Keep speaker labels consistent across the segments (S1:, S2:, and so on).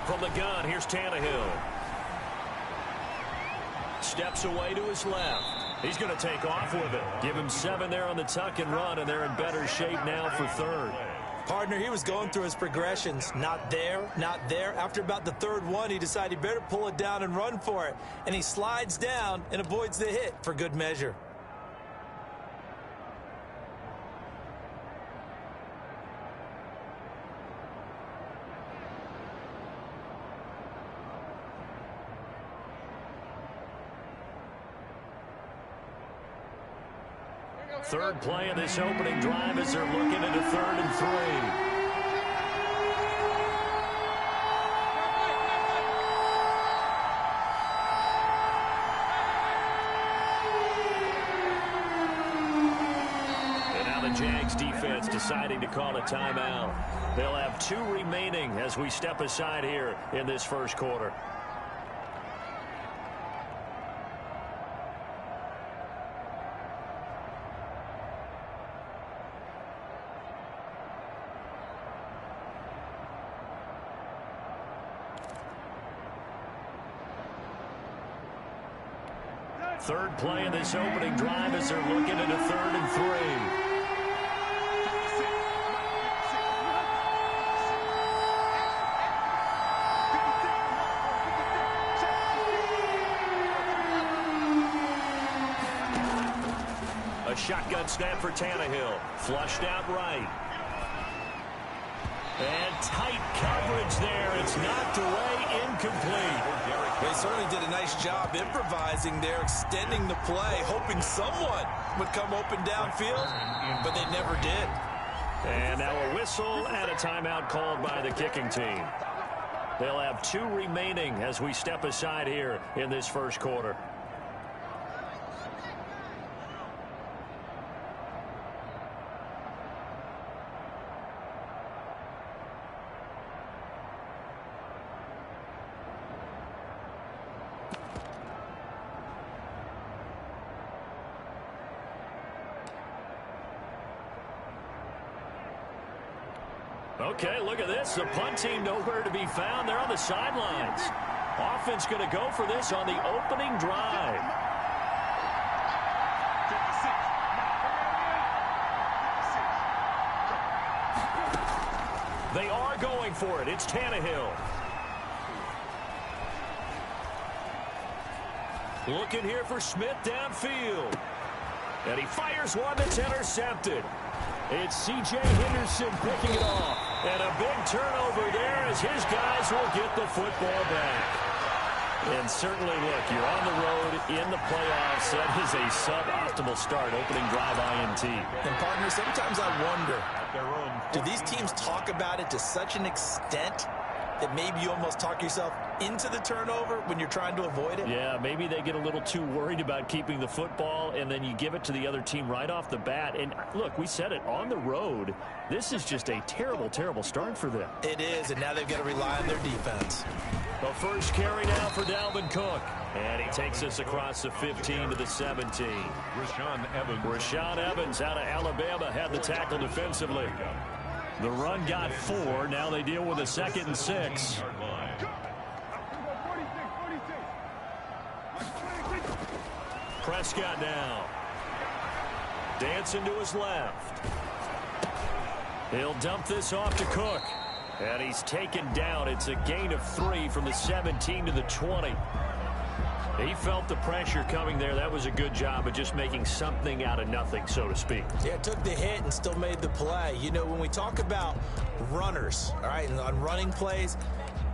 S1: From the gun, here's Tannehill. Steps away to his left. He's going to take off with it. Give him 7 there on the tuck and run, and they're in better shape now for third.
S2: Partner, he was going through his progressions. Not there, not there. After about the third one, he decided he better pull it down and run for it. And he slides down and avoids the hit for good measure.
S1: Third play of this opening drive as they're looking at a 3rd and 3. And now the Jags defense deciding to call a timeout. They'll have 2 remaining as we step aside here in this first quarter. Third play of this opening drive as they're looking at a 3rd and 3. A shotgun snap for Tannehill. Flushed out right. And tight coverage there. It's knocked away, incomplete.
S2: They certainly did a nice job improvising there, extending the play, hoping someone would come open downfield, but they never did.
S1: And now a whistle and a timeout called by the kicking team. They'll have 2 remaining as we step aside here in this first quarter. Okay, look at this. The punt team nowhere to be found. They're on the sidelines. Offense going to go for this on the opening drive. They are going for it. It's Tannehill. Looking here for Smith downfield. And he fires one that's intercepted. It's C.J. Henderson picking it off. And a big turnover there as his guys will get the football back. And certainly, look, you're on the road in the playoffs. That is a suboptimal start, opening drive INT.
S2: And, partner, sometimes I wonder, do these teams talk about it to such an extent that maybe you almost talk yourself into the turnover when you're trying to avoid it?
S1: Yeah, maybe they get a little too worried about keeping the football, and then you give it to the other team right off the bat. And, look, we said it, on the road, this is just a terrible, terrible start for them.
S2: It is, and now they've got to rely on their defense.
S1: The first carry now for Dalvin Cook. And he takes us across the 15 to the 17. Rashaan Evans out of Alabama had the tackle defensively. The run got 4. Now they deal with a 2nd and 6. Prescott now. Dancing to his left. He'll dump this off to Cook. And he's taken down. It's a gain of 3 from the 17 to the 20. He felt the pressure coming there. That was a good job of just making something out of nothing, so to speak.
S2: Yeah, took the hit and still made the play. You know, when we talk about runners, all right, and on running plays,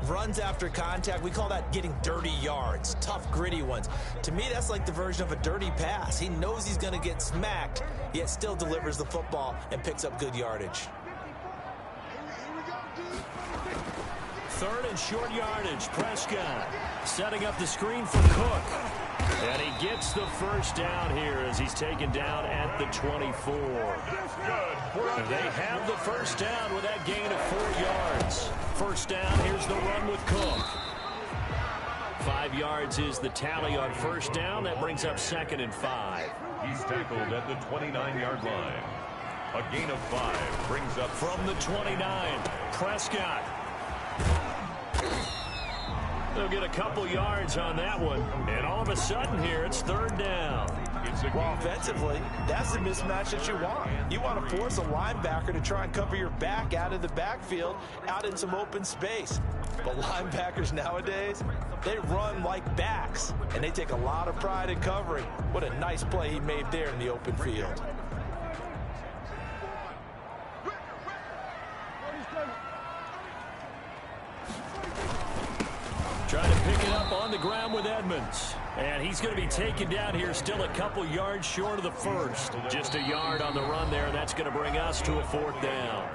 S2: runs after contact, we call that getting dirty yards, tough, gritty ones. To me, that's like the version of a dirty pass. He knows he's going to get smacked, yet still delivers the football and picks up good yardage.
S1: 3rd and short yardage. Prescott setting up the screen for Cook. And he gets the first down here as he's taken down at the 24. They have the first down with that gain of 4 yards. First down, here's the run with Cook. 5 yards is the tally on first down. That brings up 2nd and 5.
S3: He's tackled at the 29-yard line. A gain of 5 brings up
S1: from the 29. Prescott They'll get a couple yards on that one. And all of a sudden here, it's third down.
S2: Well, offensively, that's the mismatch that you want. You want to force a linebacker to try and cover your back out of the backfield, out in some open space. But linebackers nowadays, they run like backs, and they take a lot of pride in covering. What a nice play he made there in the open field.
S1: Trying to pick it up on the ground with Edmonds. And he's going to be taken down here, still a couple yards short of the first. Just a yard on the run there. That's going to bring us to a fourth down.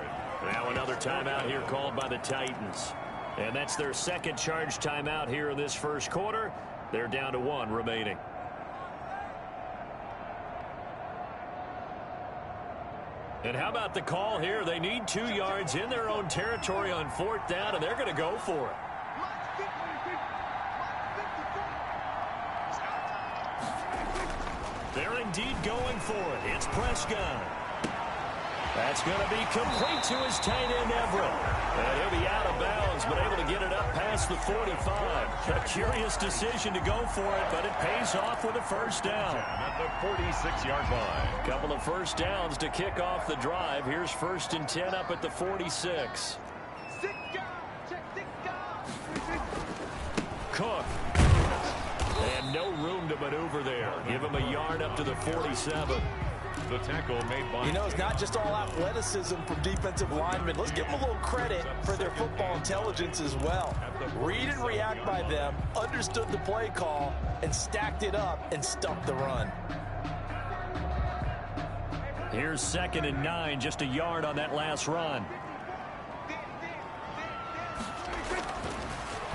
S1: Now another timeout here called by the Titans. And that's their second charge timeout here in this first quarter. They're down to 1 remaining. And how about the call here? They need 2 yards in their own territory on fourth down, and they're going to go for it. They're indeed going for it. It's Prescott. That's going to be complete to his tight end, Everett. And he'll be out of bounds, but able to get it up past the 45. A curious decision to go for it, but it pays off with a first down.
S3: At the 46-yard line.
S1: Couple of first downs to kick off the drive. Here's 1st and 10 up at the 46. Cook. And no room to maneuver there. Give him a yard up to the 47.
S3: The tackle made by...
S2: You know, it's not just all athleticism from defensive linemen. Let's give them a little credit for their football intelligence as well. Read and react by them, understood the play call, and stacked it up and stuffed the run.
S1: Here's 2nd and 9, just a yard on that last run.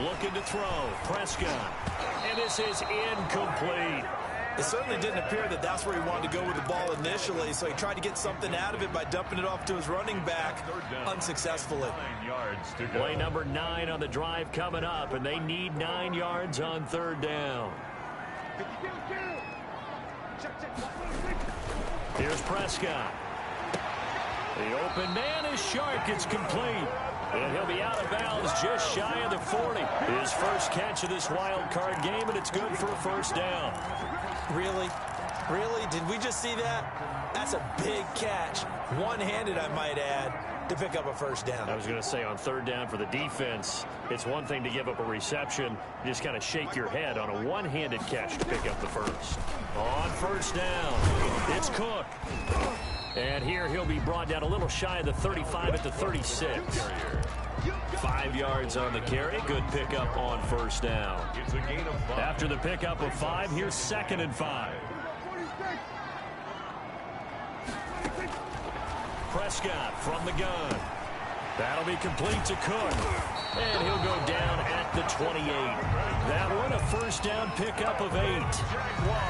S1: Looking to throw, Prescott. And this is incomplete.
S2: It certainly didn't appear that that's where he wanted to go with the ball initially, so he tried to get something out of it by dumping it off to his running back unsuccessfully.
S3: 9 yards to go.
S1: Play number 9 on the drive coming up, and they need 9 yards on third down. Here's Prescott. The open man is Shark. It's complete. And he'll be out of bounds just shy of the 40. His first catch of this wild card game, and it's good for a first down.
S2: Really? Really? Did we just see that? That's a big catch. One-handed, I might add, to pick up a first down.
S1: I was going to say on third down for the defense, it's one thing to give up a reception. You just kind of shake your head on a one-handed catch to pick up the first. On first down, it's Cook. And here he'll be brought down a little shy of the 35 at the 36. 5 yards on the carry. Good pickup on first down.
S3: It's a gain of 5.
S1: After the pickup of 5, here's 2nd and 5. Prescott from the gun. That'll be complete to Cook. And he'll go down at the 28. That one a first down pickup of 8.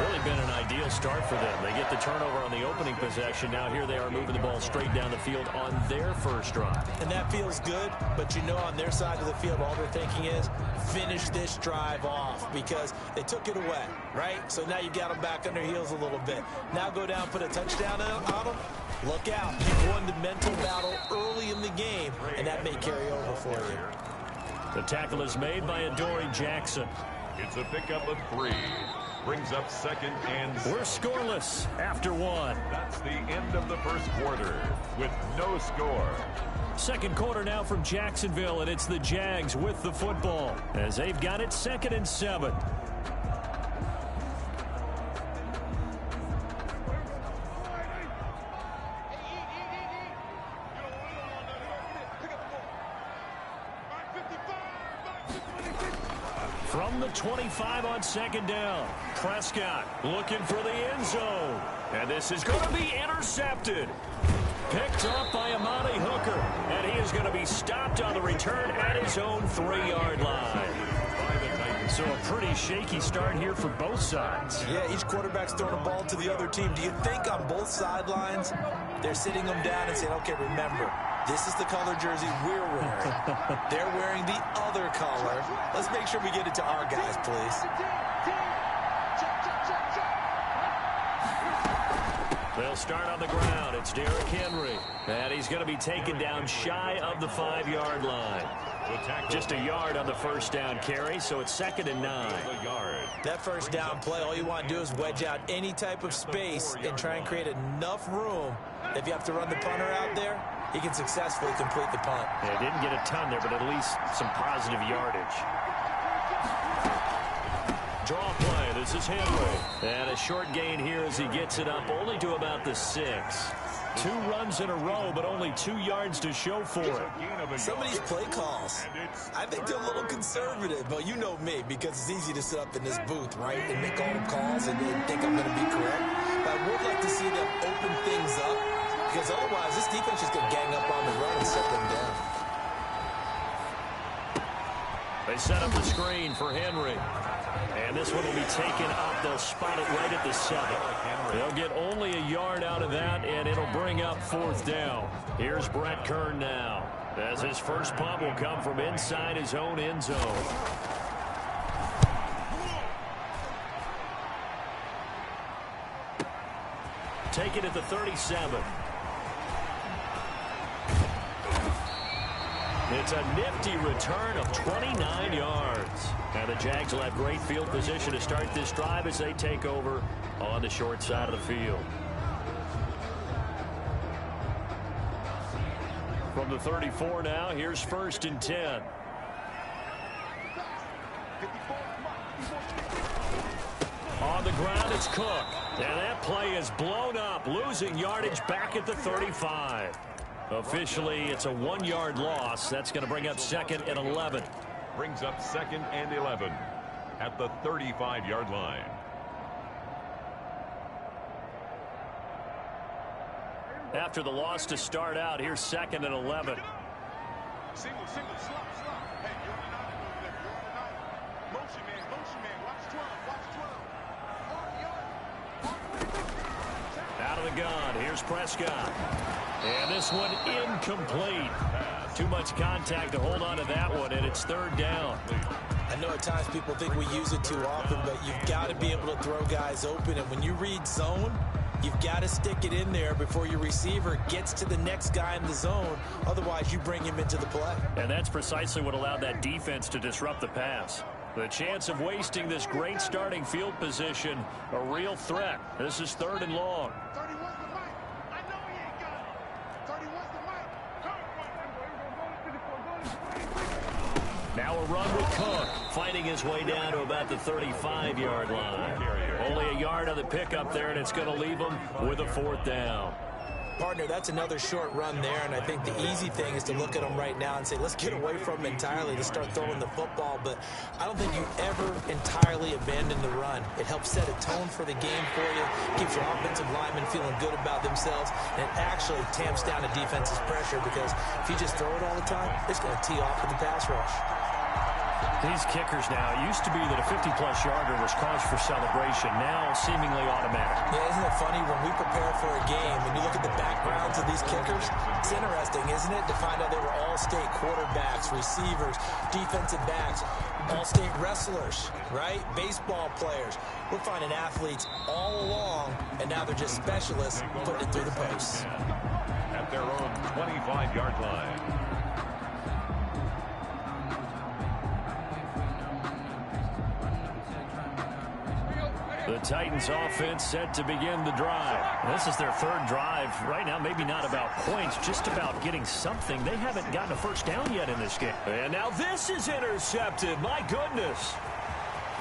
S1: Really been an ideal start for them. They get the turnover on the opening possession. Now here they are moving the ball straight down the field on their first drive.
S2: And that feels good, but you know on their side of the field all they're thinking is finish this drive off because they took it away, right? So now you got them back on their heels a little bit. Now go down, put a touchdown on them. Look out. You won the mental battle early in the game, and that may carry over for you.
S1: The tackle is made by Adoree Jackson.
S3: It's a pickup of 3. Brings up 2nd and 6.
S1: We're scoreless after 1.
S3: That's the end of the first quarter with no score.
S1: Second quarter now from Jacksonville, and it's the Jags with the football as they've got it 2nd and 7. From the 25 on 2nd down, Prescott looking for the end zone. And this is going to be intercepted. Picked up by Amani Hooker. And he is going to be stopped on the return at his own 3-yard line. So a pretty shaky start here for both sides.
S2: Yeah, each quarterback's throwing a ball to the other team. Do you think on both sidelines they're sitting them down and saying, okay, remember, this is the color jersey we're wearing. They're wearing the other color. Let's make sure we get it to our guys, please.
S1: They'll start on the ground. It's Derrick Henry. And he's going to be taken down shy of the 5-yard line. Just a yard on the first down carry, so it's 2nd and 9.
S2: That first down play, all you want to do is wedge out any type of space and try and create enough room. If you have to run the punter out there, he can successfully complete the punt.
S1: Yeah, didn't get a ton there, but at least some positive yardage. Draw play. This is Henry. And a short gain here as he gets it up only to about the 6. 2 runs in a row, but only 2 yards to show for it.
S2: Some of these play calls, I think they're a little conservative, but you know me, because it's easy to sit up in this booth, right, and make all the calls and think I'm going to be correct. But I would like to see them open things up, because otherwise this defense is going to gang up on the run and shut them down.
S1: They set up the screen for Henry. And this one will be taken up. They'll spot it right at the 7. They'll get only a yard out of that, and it'll bring up 4th down. Here's Brett Kern now, as his first punt will come from inside his own end zone. Take it at the 37. It's a nifty return of 29 yards. And the Jags will have great field position to start this drive as they take over on the short side of the field. From the 34 now, here's 1st and 10. On the ground, it's Cook. And that play is blown up, losing yardage back at the 35. Officially, it's a 1-yard loss. That's going to bring up 2nd and 11.
S3: Brings up 2nd and 11 at the 35-yard line.
S1: After the loss to start out, here's 2nd and 11.
S4: Single, slop. Hey, you're on the nine move there. You're on the nine. Motion man. Watch 12.
S1: Out of the gun, here's Prescott. And this one incomplete. Too much contact to hold on to that one, and it's 3rd down.
S2: I know at times people think we use it too often, but you've got to be able to throw guys open. And when you read zone, you've got to stick it in there before your receiver gets to the next guy in the zone. Otherwise, you bring him into the play.
S1: And that's precisely what allowed that defense to disrupt the pass. The chance of wasting this great starting field position, a real threat. This is 3rd and long.
S4: 31's the mic. I know he ain't got it. 31's the mic.
S1: Now a run with Cook, fighting his way down to about the 35-yard line. Only a yard on the pickup there, and it's going to leave him with a 4th down.
S2: Partner, that's another short run there, and I think the easy thing is to look at them right now and say, let's get away from them entirely to start throwing the football, but I don't think you ever entirely abandon the run. It helps set a tone for the game for you, keeps your offensive linemen feeling good about themselves, and it actually tamps down a defense's pressure, because if you just throw it all the time, it's going to tee off with the pass rush.
S1: These kickers now, it used to be that a 50-plus yarder was cause for celebration, now seemingly automatic.
S2: Yeah, isn't it funny when we prepare for a game and you look at the backgrounds of these kickers? It's interesting, isn't it, to find out they were all-state quarterbacks, receivers, defensive backs, all-state wrestlers, right? Baseball players. We're finding athletes all along, and now they're just specialists putting it through the posts.
S3: At their own 25-yard line.
S1: The Titans offense set to begin the drive. This is their 3rd drive. Right now, maybe not about points, just about getting something. They haven't gotten a first down yet in this game. And now this is intercepted. My goodness.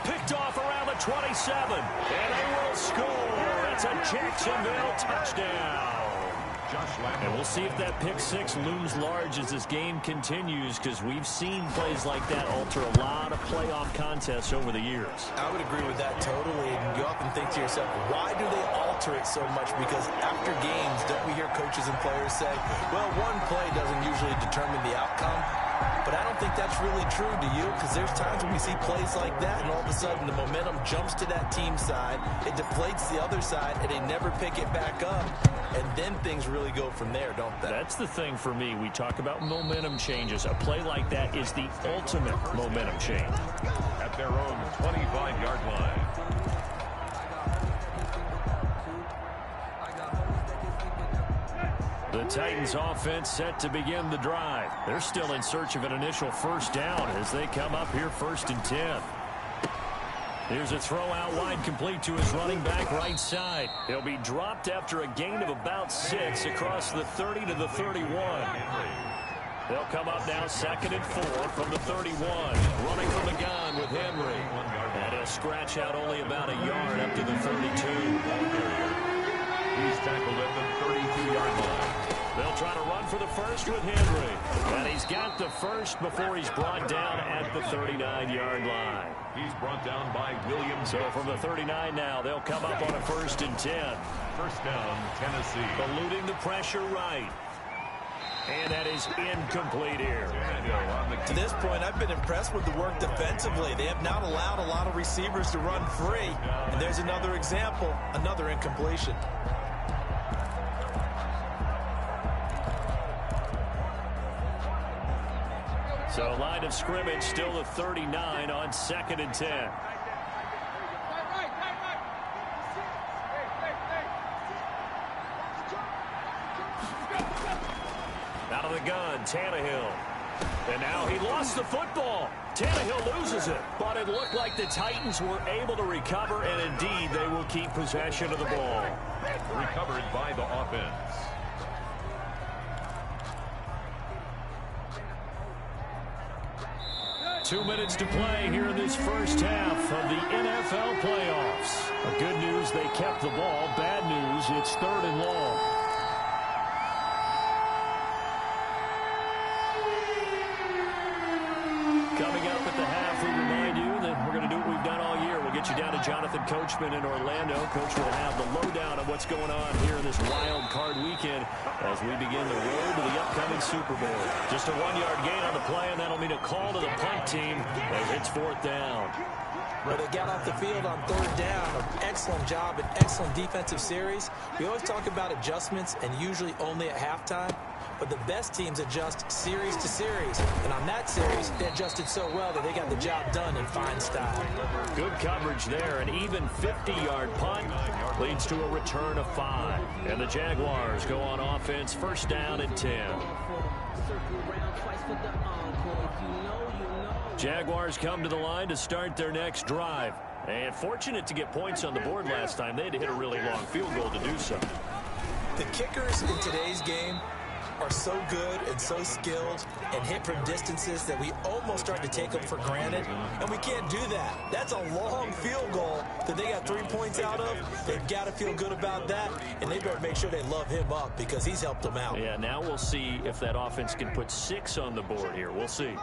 S1: Picked off around the 27. And they will score. It's a Jacksonville touchdown. And we'll see if that pick 6 looms large as this game continues, because we've seen plays like that alter a lot of playoff contests over the years.
S2: I would agree with that totally. And you often think to yourself, why do they alter it so much? Because after games, don't we hear coaches and players say, well, one play doesn't usually determine the outcome. But I don't think that's really true, do you? Because there's times when we see plays like that, and all of a sudden the momentum jumps to that team side, it deflates the other side, and they never pick it back up. And then things really go from there, don't they?
S1: That's the thing for me. We talk about momentum changes. A play like that is the ultimate momentum change.
S3: At their own 25-yard line.
S1: The Titans offense set to begin the drive. They're still in search of an initial first down as they come up here 1st and 10. Here's a throw out wide, complete to his running back right side. He'll be dropped after a gain of about 6 across the 30 to the 31. They'll come up now 2nd and 4 from the 31. Running from the gun with Henry. And he'll scratch out only about a yard up to the 32.
S3: He's tackled at the 32-yard line.
S1: They'll try to run for the first with Henry. And he's got the first before he's brought down at the 39-yard line.
S3: He's brought down by Williams.
S1: So from the 39 now, they'll come up on a 1st and 10.
S3: First down, Tennessee.
S1: Eluding the pressure right. And that is incomplete here.
S2: To this point, I've been impressed with the work defensively. They have not allowed a lot of receivers to run free. And there's another example, another incompletion.
S1: So line of scrimmage still the 39 on 2nd and 10. Out of the gun, Tannehill. And now he lost the football. Tannehill loses it. But it looked like the Titans were able to recover, and indeed they will keep possession of the ball.
S3: Recovered by the offense.
S1: Two minutes to play here in this first half of the NFL playoffs. Good news, they kept the ball. Bad news, it's 3rd and long. Coming up at the half, we remind you that we're going to do what we've done all year. We'll get you down to Jonathan Coachman in Orlando. Coach will have the lowdown on what's going on here in this wild card weekend as we begin the road to the upcoming Super Bowl. Just a 1-yard gain on the play, and that'll mean a call to the punt team as it's 4th down.
S2: But they got off the field on 3rd down. An excellent job, an excellent defensive series. We always talk about adjustments and usually only at halftime. But the best teams adjust series to series. And on that series, they adjusted so well that they got the job done in fine style.
S1: Good coverage there. An even 50-yard punt leads to a return of 5. And the Jaguars go on offense, 1st down and 10. Jaguars come to the line to start their next drive. And fortunate to get points on the board last time. They had to hit a really long field goal to do so.
S2: The kickers in today's game are so good and so skilled and hit from distances that we almost start to take them for granted, and we can't do that. That's a long field goal that they got 3 points out of. They've got to feel good about that, and they better make sure they love him up because he's helped them out.
S1: Yeah, now we'll see if that offense can put 6 on the board here. We'll see.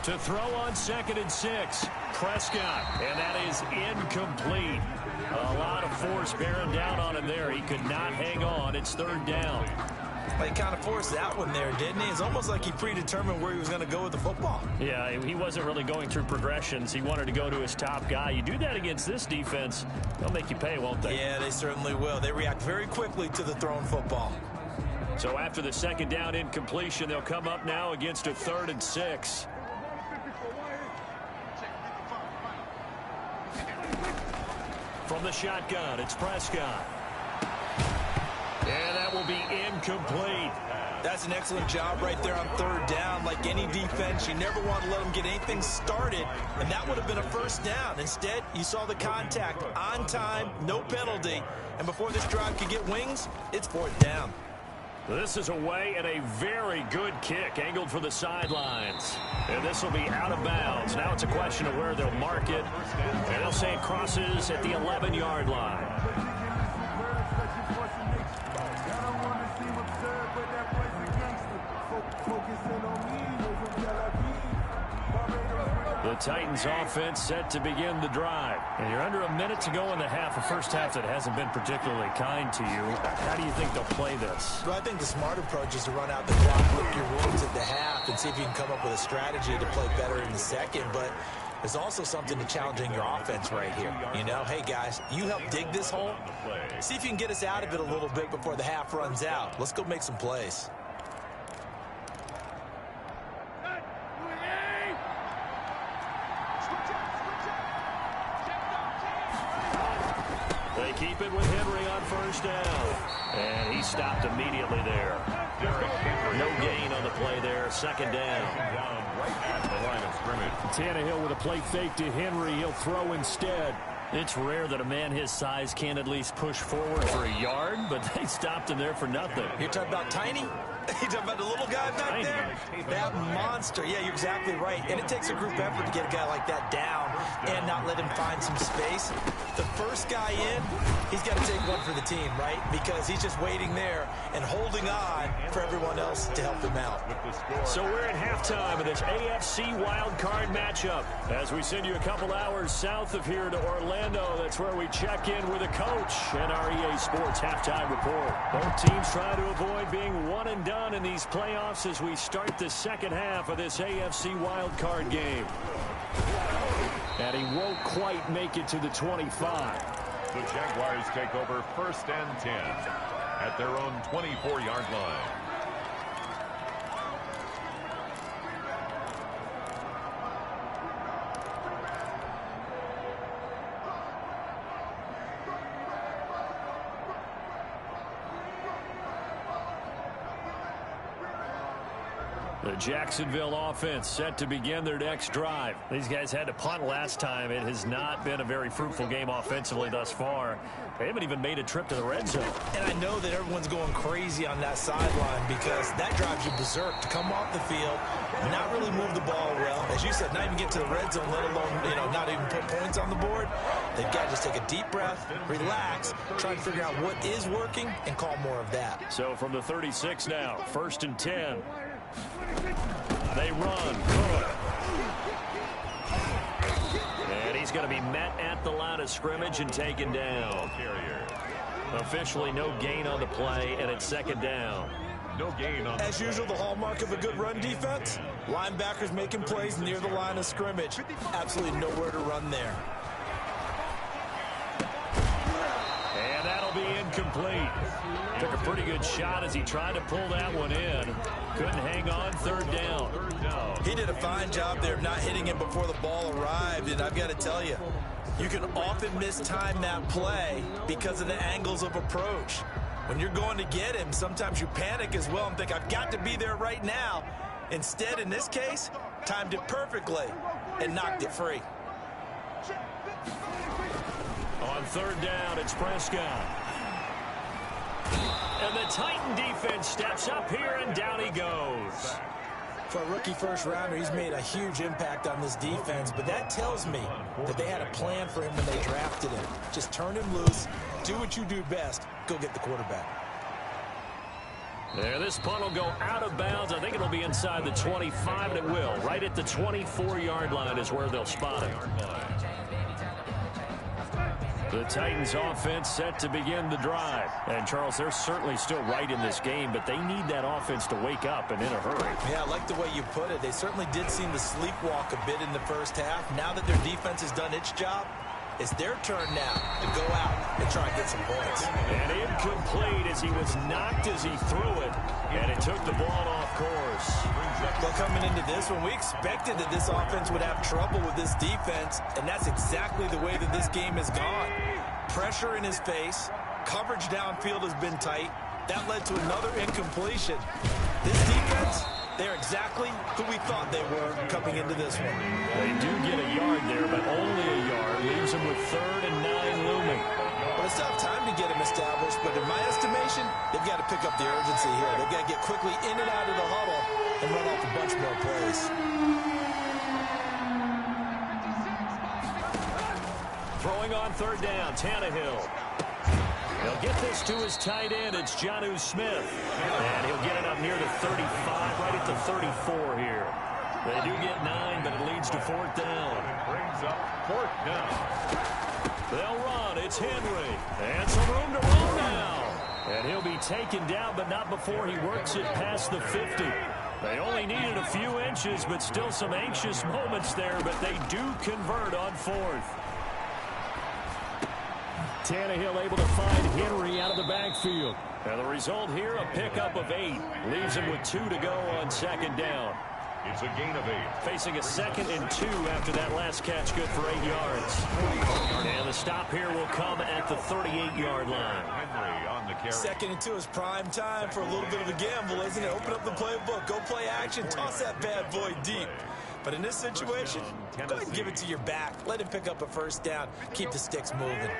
S1: To throw on 2nd and 6, Prescott, and that is incomplete. A lot of force bearing down on him there. He could not hang on. It's 3rd down.
S2: He kind of forced that one there, didn't he? It's almost like he predetermined where he was going to go with the football.
S1: Yeah, he wasn't really going through progressions. He wanted to go to his top guy. You do that against this defense, they'll make you pay, won't they?
S2: Yeah, they certainly will. They react very quickly to the thrown football.
S1: So after the 2nd down incompletion, they'll come up now against a 3rd and 6. From the shotgun, it's Prescott. And that will be incomplete.
S2: That's an excellent job right there on 3rd down. Like any defense, you never want to let them get anything started, and that would have been a 1st down. Instead, you saw the contact on time, no penalty, and before this drive could get wings, it's 4th down.
S1: This is away and a very good kick angled for the sidelines. And this will be out of bounds. Now it's a question of where they'll mark it. And they'll say it crosses at the 11-yard line. The Titans offense set to begin the drive. And you're under a minute to go in the half, a first half that hasn't been particularly kind to you. How do you think they'll play this?
S2: Well, I think the smart approach is to run out the clock, lick your wounds at the half, and see if you can come up with a strategy to play better in the second. But there's also something to challenging your offense right here. You know, hey, guys, you help dig this hole. See if you can get us out of it a little bit before the half runs out. Let's go make some plays.
S1: The They keep it with Henry on first down. And he stopped immediately there. No gain on the play there. Second down.
S3: Right at the line of scrimmage.
S1: Tannehill with a play fake to Henry. He'll throw instead. It's rare that a man his size can at least push forward for a yard, but they stopped him there for nothing.
S2: You're talking about tiny? You're talking about the little guy back there? That monster. Yeah, you're exactly right. And it takes a group effort to get a guy like that down and not let him find some space. The first guy in, he's got to take one for the team, right? Because he's just waiting there and holding on for everyone else to help him out.
S1: So we're at halftime of this AFC wildcard matchup. As we send you a couple hours south of here to Orlando, that's where we check in with a coach and our EA Sports halftime report. Both teams trying to avoid being one and done in these playoffs as we start the second half of this AFC wildcard game. And he won't quite make it to the 25.
S3: The Jaguars take over 1st and 10 at their own 24-yard line.
S1: The Jacksonville offense set to begin their next drive. These guys had to punt last time. It has not been a very fruitful game offensively thus far. They haven't even made a trip to the red zone.
S2: And I know that everyone's going crazy on that sideline because that drives you berserk to come off the field, not really move the ball well. As you said, not even get to the red zone, let alone, not even put points on the board. They've got to just take a deep breath, relax, try to figure out what is working, and call more of that.
S1: So from the 36 now, 1st and 10. They run. Cook. And he's going to be met at the line of scrimmage and taken down. Officially no gain on the play, and it's second down.
S3: No gain on.
S2: As usual, the hallmark of a good run defense, linebackers making plays near the line of scrimmage. Absolutely nowhere to run there.
S1: And that'll be incomplete. Took a pretty good shot as he tried to pull that one in. Couldn't hang on. Third down.
S2: He did a fine job there of not hitting him before the ball arrived, and I've got to tell you, you can often mistime that play because of the angles of approach. When you're going to get him, sometimes you panic as well and think, I've got to be there right now. Instead, in this case, timed it perfectly and knocked it free.
S1: On third down, it's Prescott. And the Titan defense steps up here, and down he goes.
S2: For a rookie first-rounder, he's made a huge impact on this defense, but that tells me that they had a plan for him when they drafted him. Just turn him loose, do what you do best, go get the quarterback.
S1: There, this punt will go out of bounds. I think it'll be inside the 25, and it will. Right at the 24-yard line is where they'll spot it. The Titans offense set to begin the drive. And, Charles, they're certainly still right in this game, but they need that offense to wake up and in a hurry.
S2: Yeah, I like the way you put it. They certainly did seem to sleepwalk a bit in the first half. Now that their defense has done its job, it's their turn now to go out and try and get some points.
S1: And incomplete as he was knocked as he threw it, and it took the ball off course.
S2: Well, coming into this one, we expected that this offense would have trouble with this defense, and that's exactly the way that this game has gone. Pressure in his face, coverage downfield has been tight. That led to another incompletion. This defense, they're exactly who we thought they were coming into this one.
S1: They do get a yard there, but only a yard. Leaves them with 3rd and 9 looming.
S2: Well, they still have time to get him established, but in my estimation, they've got to pick up the urgency here. They've got to get quickly in and out of the huddle and run off a bunch more plays.
S1: Throwing on 3rd down, Tannehill. He'll get this to his tight end. It's Jonnu Smith. And he'll get it up near the 35, right at the 34 here. They do get 9, but it leads to 4th down.
S3: Brings up 4th down.
S1: They'll run. It's Henry. And some room to roll now. And he'll be taken down, but not before he works it past the 50. They only needed a few inches, but still some anxious moments there, but they do convert on 4th. Tannehill able to find Henry out of the backfield. And the result here, a pickup of 8. Leaves him with 2 to go on 2nd down.
S3: It's a gain of 8.
S1: Facing a 2nd and 2 after that last catch, good for 8 yards. And the stop here will come at the 38-yard line.
S3: Henry on the carry.
S2: 2nd and 2 is prime time for a little bit of a gamble, isn't it? Open up the playbook, go play action, toss that bad boy deep. But in this situation, go ahead and give it to your back. Let him pick up a first down. Keep the sticks moving.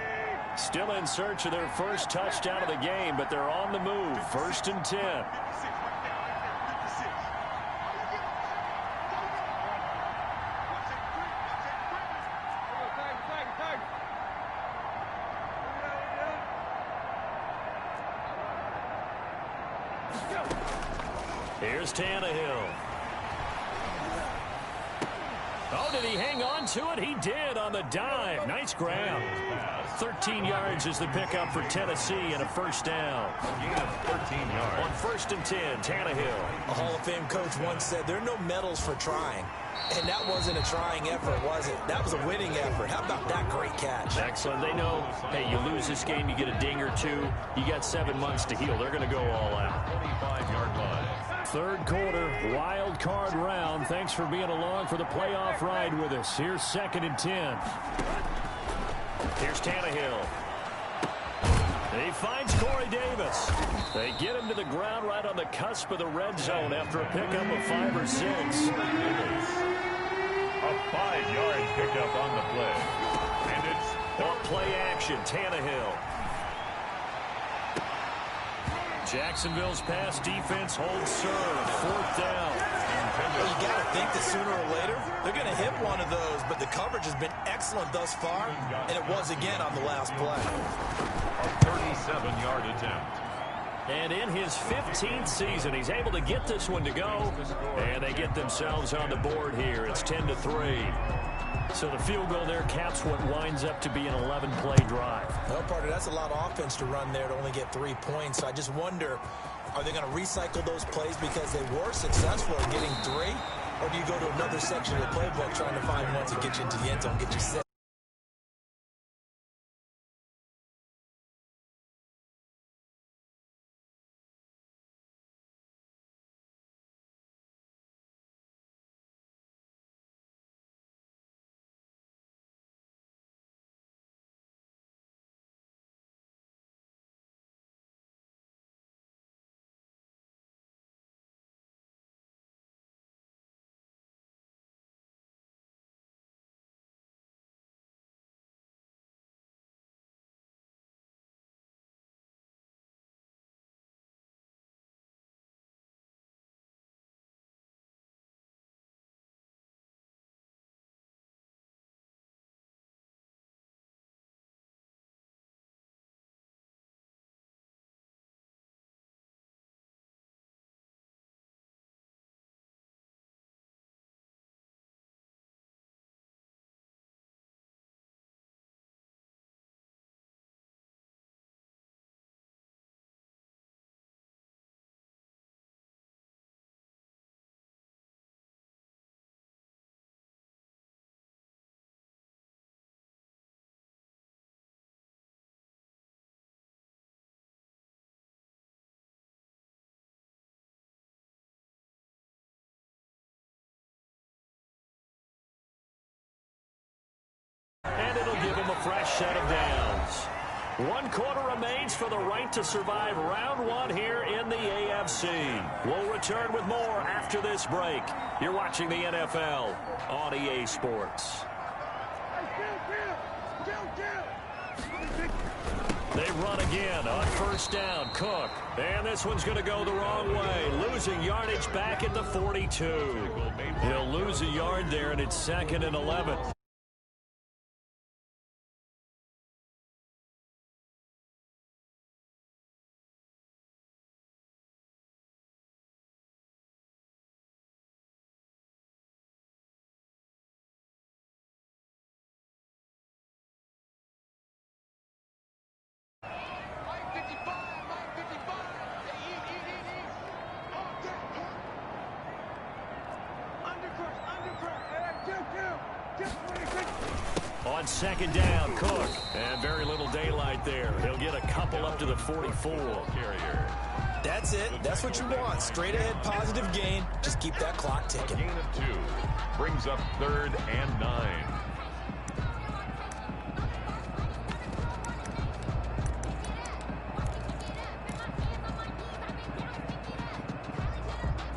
S1: Still in search of their first touchdown of the game, but they're on the move. 1st and 10. Here's Tannehill. Oh, did he hang on to it? He did on the dive. Nice grab. 13 yards is the pickup for Tennessee and a first down.
S3: Gain of 13 yards.
S1: On 1st and 10, Tannehill.
S2: A Hall of Fame coach once said there are no medals for trying. And that wasn't a trying effort, was it? That was a winning effort. How about that great catch?
S1: Excellent. They know, hey, you lose this game, you get a ding or two. You got 7 months to heal. They're going to go all out.
S3: 25-yard line.
S1: 3rd quarter, wild card round. Thanks for being along for the playoff ride with us. Here's 2nd and 10. Here's Tannehill. He finds Corey Davis. They get him to the ground right on the cusp of the red zone after a pickup of 5 or 6.
S3: A 5-yard pickup on the play. And it's
S1: On play action, Tannehill. Jacksonville's pass defense holds serve. 4th down.
S2: Well, you got to think that sooner or later they're going to hit one of those, but the coverage has been excellent thus far, and it was again on the last play.
S3: a 37-yard attempt.
S1: And in his 15th season, he's able to get this one to go, and they get themselves on the board here. It's 10-3. So the field goal there caps what winds up to be an 11-play drive.
S2: Well, partner, that's a lot of offense to run there to only get 3 points. So I just wonder, are they going to recycle those plays because they were successful in getting 3? Or do you go to another section of the playbook trying to find one to get you into the end zone, get you set?
S1: And it'll give him a fresh set of downs. 1 quarter remains for the right to survive round 1 here in the AFC. We'll return with more after this break. You're watching the NFL on EA Sports. They run again on 1st down. Cook. And this one's going to go the wrong way. Losing yardage back at the 42. He'll lose a yard there, and it's 2nd and 11. On 2nd down, Cook. And very little daylight there. He'll get a couple up to the 44.
S3: Carrier.
S2: That's it. That's what you want. Straight ahead positive gain. Just keep that clock ticking.
S3: A gain of 2 brings up 3rd and 9.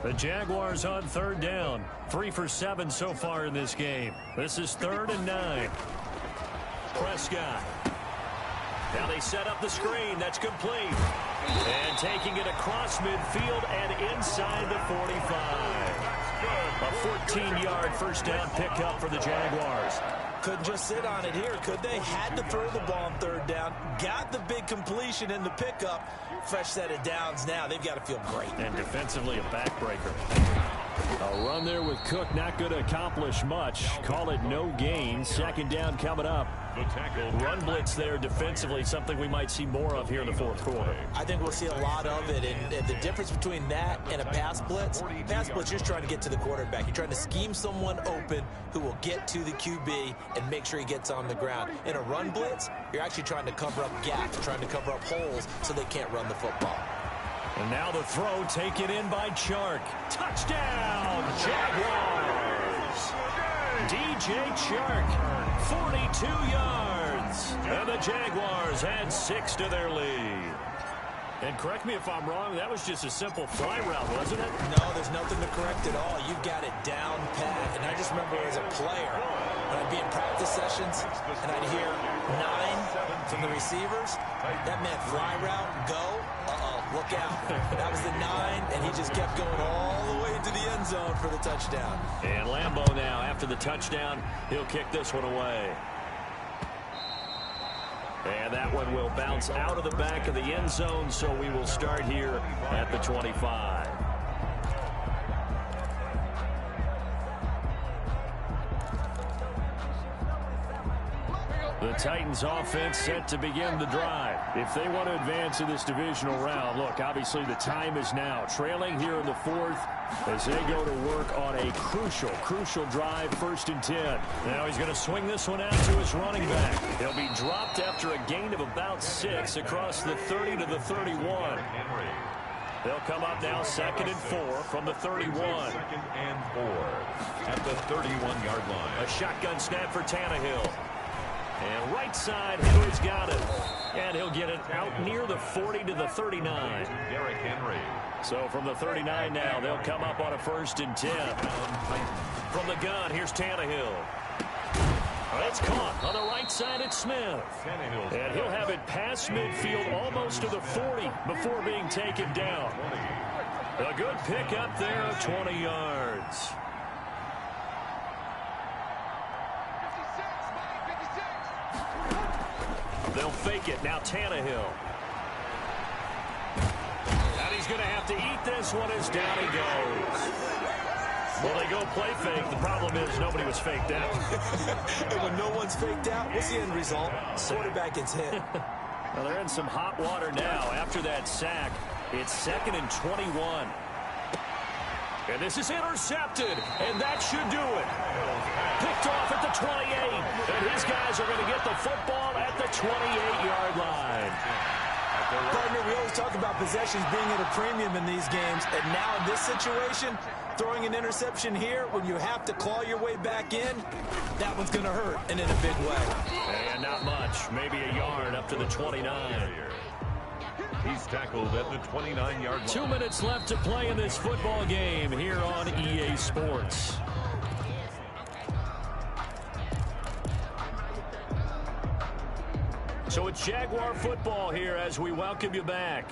S1: The Jaguars on 3rd down. 3 for 7 so far in this game. This is 3rd and 9. Prescott. Now they set up the screen. That's complete. And taking it across midfield and inside the 45. A 14-yard first down pickup for the Jaguars.
S2: Couldn't just sit on it here, could they? Had to throw the ball on 3rd down. Got the big completion in the pickup. Fresh set of downs now. They've got to feel great.
S1: And defensively a backbreaker. A run there with Cook not going to accomplish much. Call it no gain. 2nd down coming up.
S3: The tackle.
S1: Run blitz there defensively, something we might see more of here in the 4th quarter.
S2: I think we'll see a lot of it, and the difference between that and a pass blitz, you're just trying to get to the quarterback. You're trying to scheme someone open who will get to the QB and make sure he gets on the ground. In a run blitz, you're actually trying to cover up gaps, trying to cover up holes so they can't run the football.
S1: And now the throw taken in by Chark. Touchdown, Jaguars! DJ Chark, 42 yards. And the Jaguars add 6 to their lead. And correct me if I'm wrong, that was just a simple fly route, wasn't it?
S2: No, there's nothing to correct at all. You've got it down pat. And I just remember as a player, when I'd be in practice sessions and I'd hear 9 from the receivers, that meant fly route, go, look out. That was the 9, and he just kept going all the way into the end zone for the touchdown.
S1: And Lambeau now, after the touchdown, he'll kick this one away. And that one will bounce out of the back of the end zone, so we will start here at the 25. The Titans offense set to begin the drive. If they want to advance in this divisional round, look, obviously the time is now. Trailing here in the 4th as they go to work on a crucial drive, 1st and 10. Now he's going to swing this one out to his running back. He'll be dropped after a gain of about 6 across the 30 to the 31. They'll come up now 2nd and 4 from the 31.
S3: 2nd and 4 at the 31-yard line.
S1: A shotgun snap for Tannehill. And right side, Henry's got it. And he'll get it out near the 40 to the 39.
S3: Derrick Henry.
S1: So from the 39 now, they'll come up on a 1st and 10. From the gun, here's Tannehill. It's caught on the right side at Smith. And he'll have it past midfield almost to the 40 before being taken down. A good pick up there of 20 yards. They'll fake it. Now Tannehill. And he's going to have to eat this one as down he goes. Well, they go play fake. The problem is nobody was faked out.
S2: And when no one's faked out, what's the end result? Quarterback gets hit.
S1: Well, they're in some hot water now. After that sack, it's 2nd and 21. And this is intercepted, and that should do it. Picked off at the 28, and his guys are going to get the football at the 28-yard line.
S2: Partner, we always talk about possessions being at a premium in these games, and now in this situation, throwing an interception here when you have to claw your way back in, that one's going to hurt, and in a big way.
S1: And not much, maybe a yard up to the 29.
S3: He's tackled at the 29-yard line.
S1: 2 minutes left to play in this football game here on EA Sports. So it's Jaguar football here as we welcome you back.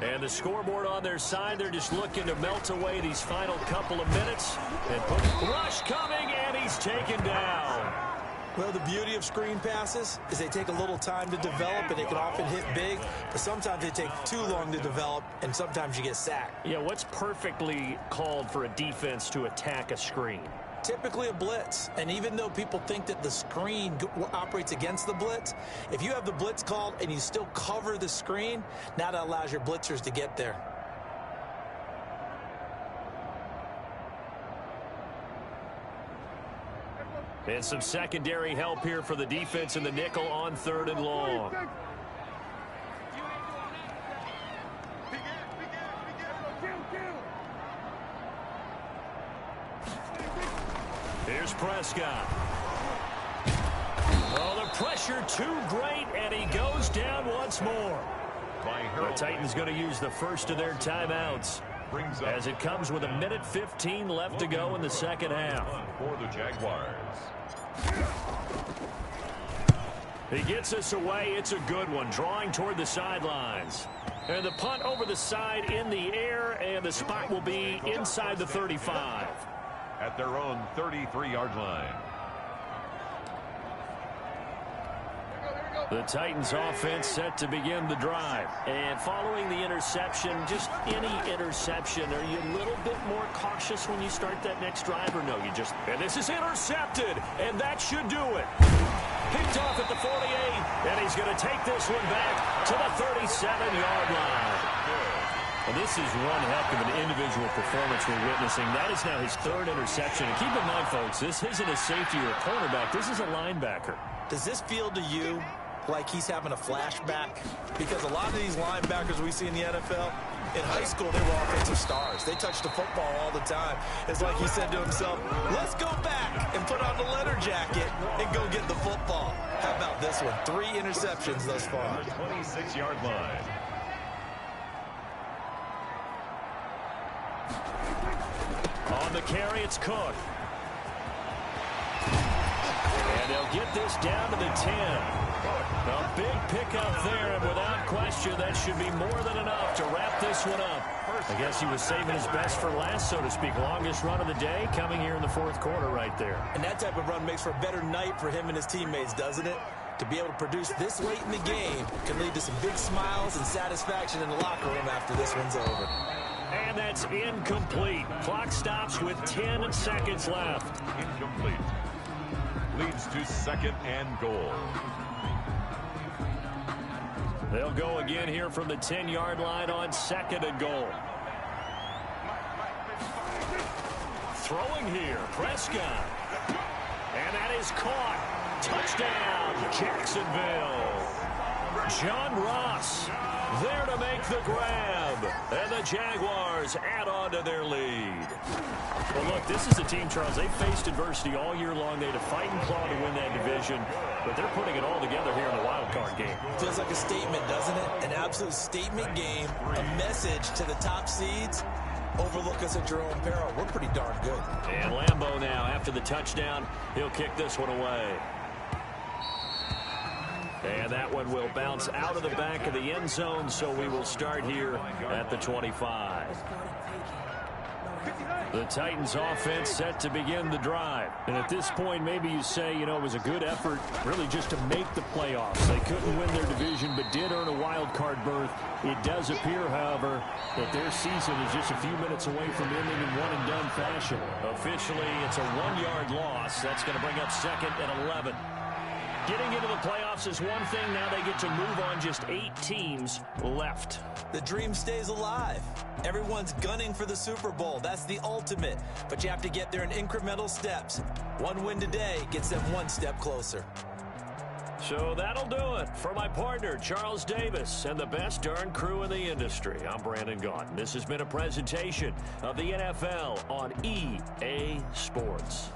S1: And the scoreboard on their side, they're just looking to melt away these final couple of minutes. And put rush coming, and he's taken down.
S2: Well, the beauty of screen passes is they take a little time to develop, and they can often hit big, but sometimes they take too long to develop, and sometimes you get sacked.
S1: Yeah, what's perfectly called for a defense to attack a screen?
S2: Typically a blitz, and even though people think that the screen operates against the blitz, if you have the blitz called and you still cover the screen, now that allows your blitzers to get there.
S1: And some secondary help here for the defense in the nickel on 3rd and long. Here's Prescott. Oh, the pressure too great, and he goes down once more. The Titans going to use the first of their timeouts as it comes with 1:15 left to go in the second half.
S3: For the Jaguars.
S1: He gets us away. It's a good one, drawing toward the sidelines. And the punt over the side in the air, and the spot will be inside the 35.
S3: At their own 33-yard line.
S1: The Titans offense set to begin the drive. And following the interception, just any interception, are you a little bit more cautious when you start that next drive, or no? You just, and this is intercepted, and that should do it. Picked off at the 48, and he's going to take this one back to the 37-yard line. Well, this is one heck of an individual performance we're witnessing. That is now his third interception. And keep in mind, folks, this isn't a safety or a cornerback. This is a linebacker.
S2: Does this feel to you like he's having a flashback? Because a lot of these linebackers we see in the NFL, in high school, they were offensive stars. They touched the football all the time. It's like he said to himself, let's go back and put on the leather jacket and go get the football. How about this one? 3 interceptions thus far.
S3: 26-yard line.
S1: On the carry, it's Cook. And they'll get this down to the 10. A big pickup there, and without question, that should be more than enough to wrap this one up. I guess he was saving his best for last, so to speak. Longest run of the day coming here in the fourth quarter right there.
S2: And that type of run makes for a better night for him and his teammates, doesn't it? To be able to produce this late in the game can lead to some big smiles and satisfaction in the locker room after this one's over.
S1: And that's incomplete. Clock stops with 10 seconds left.
S3: Incomplete. Leads to second and goal.
S1: They'll go again here from the 10-yard line on second and goal. Throwing here, Prescott. And that is caught. Touchdown, Jacksonville. John Ross there to make the grab. And the Jaguars add on to their lead. Well, look, this is a team, Charles, they faced adversity all year long. They had to fight and claw to win that division, but they're putting it all together here in the wild card game.
S2: Feels like a statement, doesn't it? An absolute statement game, a message to the top seeds. Overlook us at your own peril. We're pretty darn good.
S1: And Lambeau now, after the touchdown, he'll kick this one away. And that one will bounce out of the back of the end zone, so we will start here at the 25. The Titans offense set to begin the drive. And at this point, maybe you say, you know, it was a good effort really just to make the playoffs. They couldn't win their division, but did earn a wild card berth. It does appear, however, that their season is just a few minutes away from ending in one-and-done fashion. Officially, it's a 1-yard loss. That's going to bring up second and 11. Getting into the playoffs is one thing. Now they get to move on. Just 8 teams left.
S2: The dream stays alive. Everyone's gunning for the Super Bowl. That's the ultimate. But you have to get there in incremental steps. One win today gets them one step closer.
S1: So that'll do it for my partner, Charles Davis, and the best darn crew in the industry. I'm Brandon Gaudin. This has been a presentation of the NFL on EA Sports.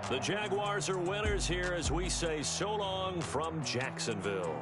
S1: The Jaguars are winners here as we say so long from Jacksonville.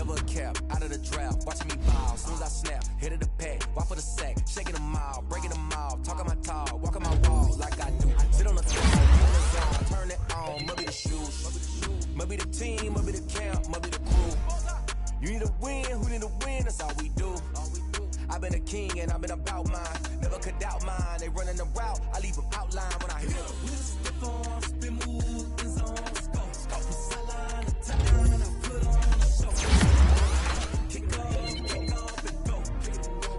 S5: never a cap, out of the draft, watching me ball. As soon as I snap, hit of the pack, walk for the sack, shaking them all, breaking them all, talking my talk, walking my wall like I do. Sit on the throne, turn it on, maybe the shoes, maybe the team, maybe the camp, maybe the crew. You need a win, who need a win, that's all we do. I've been a king and I've been about mine, never could doubt mine. They running the route, I leave them outline when I hit them. We just step on, spin move, in zone, go from sideline to touchdown, I put on a show. Kick off and go.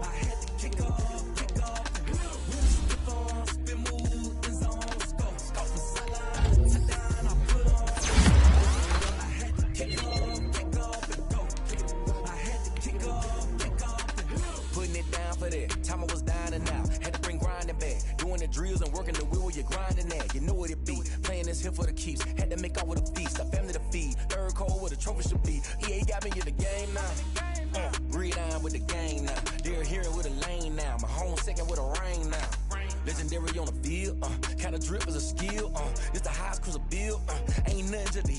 S5: I had to kick off and go. We just step on, spin move, in zone, go from sideline to touchdown, I put on a show. I had to kick off and go. I had to kick off and go. Putting it down for that. Time I was down and out. Had to bring grinding back. Doing the drills and working the wheel where you're grinding at. You know what it be. Playing this here for the keeps. Had to make off with a feast. A family to feed. Third cold where the trophy should be. EA got me in the game now. Breathe down with the game now. They're here with a lane now. My home second with a rain now. Legendary on the field. Kinda drip is a skill. It's the highest cruiser bill. Ain't nothing just the